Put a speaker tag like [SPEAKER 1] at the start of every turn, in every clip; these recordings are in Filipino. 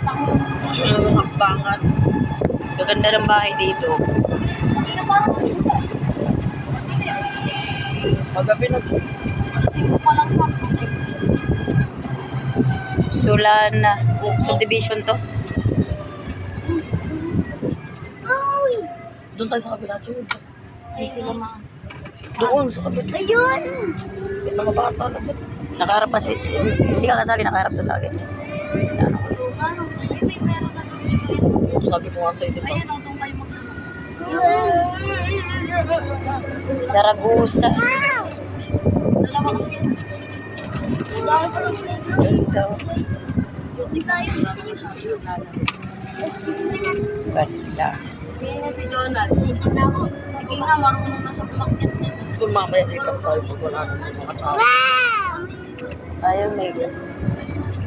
[SPEAKER 1] Hakbangan. Gaganda ng bahay dito. Magabi na to. Solana subdivision to. Doon tayo sa kabila. Doon sa kabila. Ayun! Mga bata na dyan. Nakaharap pa si... Hindi ka kasali, nakaharap to sa akin. Sabi ko nga sa'yo, di ba? Saragusa. Ganda. Sino si Donald? Sige nga, marunong na siya pumakit niya. Kung mamaya ikat tayo pag wala na mga tao. Ayaw, Mega.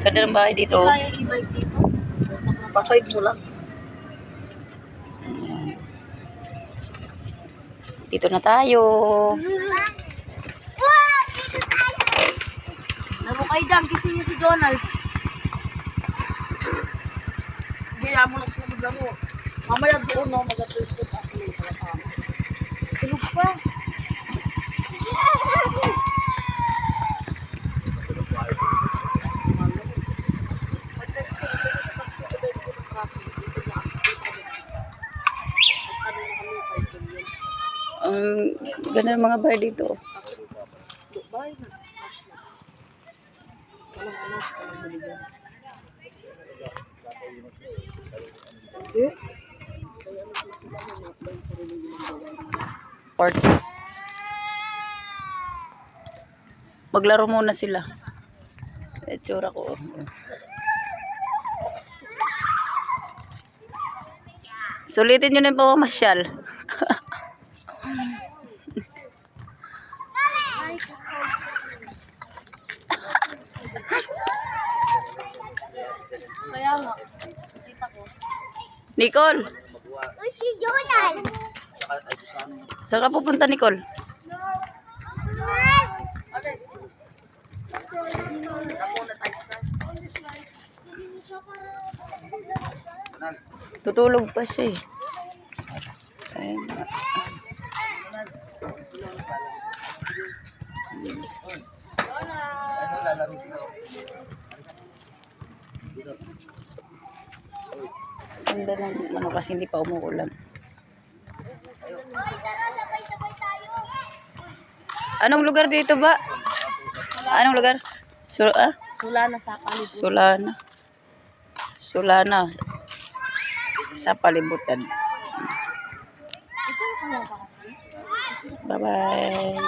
[SPEAKER 1] Ganda ng bahay dito. Kaya i-bike dito? Pasahid mo lang. Dito na tayo. Laro kayo dyan, kising niyo si Donald. Gaya mo lang siya maglaro. Mamaya doon, no? Mag-atreus ko pa. Tulog pa. Ang ganda ng mga bahay dito. Maglaro muna sila. Itsura ko. Sulitin nyo na yung pamamasyal. Kaya nga, kita ko. Nicole!
[SPEAKER 2] Uy, si Jonal!
[SPEAKER 1] Saan ka pupunta, Nicole? Tutulog pa siya eh. Ayun na. Ganda ng ano kasi hindi pa umuulan. Anong lugar dito ba? Anong lugar?
[SPEAKER 2] Solana sa palibutan.
[SPEAKER 1] Solana. Sa palibutan. Bye-bye.